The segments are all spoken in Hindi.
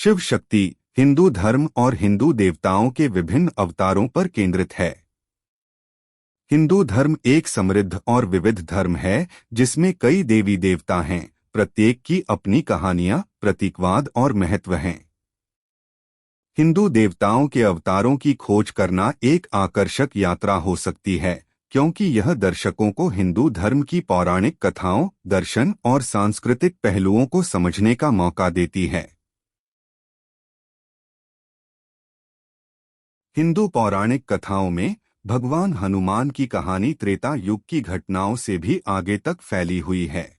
शिव शक्ति हिंदू धर्म और हिंदू देवताओं के विभिन्न अवतारों पर केंद्रित है। हिंदू धर्म एक समृद्ध और विविध धर्म है जिसमें कई देवी देवता हैं, प्रत्येक की अपनी कहानियां, प्रतीकवाद और महत्व हैं। हिंदू देवताओं के अवतारों की खोज करना एक आकर्षक यात्रा हो सकती है, क्योंकि यह दर्शकों को हिंदू धर्म की पौराणिक कथाओं, दर्शन और सांस्कृतिक पहलुओं को समझने का मौका देती है। हिंदू पौराणिक कथाओं में भगवान हनुमान की कहानी त्रेता युग की घटनाओं से भी आगे तक फैली हुई है।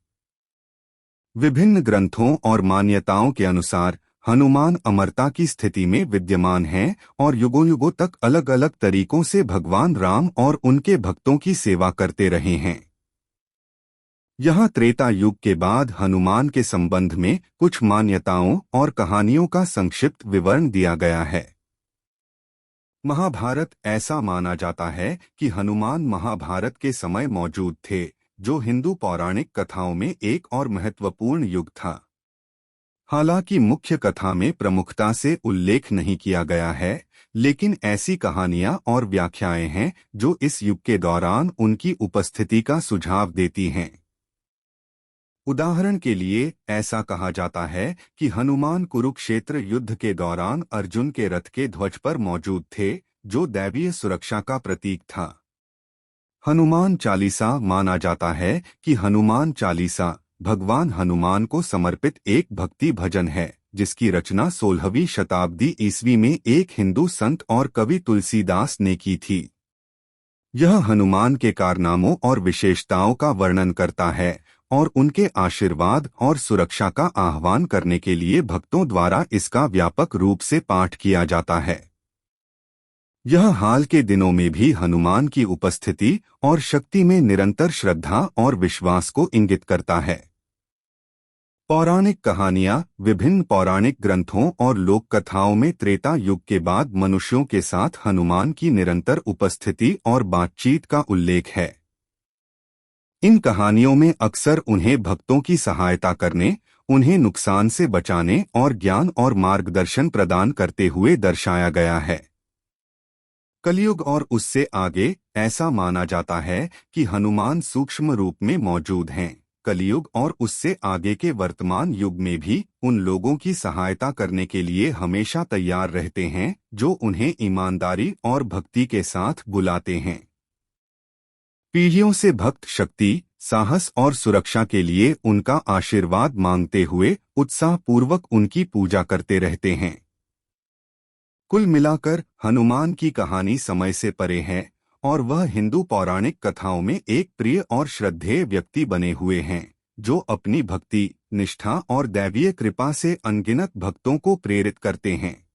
विभिन्न ग्रंथों और मान्यताओं के अनुसार हनुमान अमरता की स्थिति में विद्यमान हैं और युगों युगों तक अलग अलग तरीकों से भगवान राम और उनके भक्तों की सेवा करते रहे हैं। यहाँ त्रेता युग के बाद हनुमान के संबंध में कुछ मान्यताओं और कहानियों का संक्षिप्त विवरण दिया गया है। महाभारत ऐसा माना जाता है कि हनुमान महाभारत के समय मौजूद थे, जो हिंदू पौराणिक कथाओं में एक और महत्वपूर्ण युग था। हालांकि मुख्य कथा में प्रमुखता से उल्लेख नहीं किया गया है, लेकिन ऐसी कहानियां और व्याख्याएं हैं जो इस युग के दौरान उनकी उपस्थिति का सुझाव देती हैं। उदाहरण के लिए ऐसा कहा जाता है कि हनुमान कुरुक्षेत्र युद्ध के दौरान अर्जुन के रथ के ध्वज पर मौजूद थे, जो दैवीय सुरक्षा का प्रतीक था। हनुमान चालीसा माना जाता है कि हनुमान चालीसा भगवान हनुमान को समर्पित एक भक्ति भजन है, जिसकी रचना 16वीं शताब्दी ईस्वी में एक हिंदू संत और कवि तुलसीदास ने की थी। यह हनुमान के कारनामों और विशेषताओं का वर्णन करता है और उनके आशीर्वाद और सुरक्षा का आह्वान करने के लिए भक्तों द्वारा इसका व्यापक रूप से पाठ किया जाता है। यह हाल के दिनों में भी हनुमान की उपस्थिति और शक्ति में निरंतर श्रद्धा और विश्वास को इंगित करता है। पौराणिक कहानियां विभिन्न पौराणिक ग्रंथों और लोक कथाओं में त्रेता युग के बाद मनुष्यों के साथ हनुमान की निरंतर उपस्थिति और बातचीत का उल्लेख है। इन कहानियों में अक्सर उन्हें भक्तों की सहायता करने, उन्हें नुकसान से बचाने और ज्ञान और मार्गदर्शन प्रदान करते हुए दर्शाया गया है। कलयुग और उससे आगे ऐसा माना जाता है कि हनुमान सूक्ष्म रूप में मौजूद हैं। कलयुग और उससे आगे के वर्तमान युग में भी उन लोगों की सहायता करने के लिए हमेशा तैयार रहते हैं जो उन्हें ईमानदारी और भक्ति के साथ बुलाते हैं। पीढ़ियों से भक्त शक्ति, साहस और सुरक्षा के लिए उनका आशीर्वाद मांगते हुए उत्साहपूर्वक उनकी पूजा करते रहते हैं। कुल मिलाकर हनुमान की कहानी समय से परे है और वह हिंदू पौराणिक कथाओं में एक प्रिय और श्रद्धेय व्यक्ति बने हुए हैं, जो अपनी भक्ति, निष्ठा और दैवीय कृपा से अनगिनत भक्तों को प्रेरित करते हैं।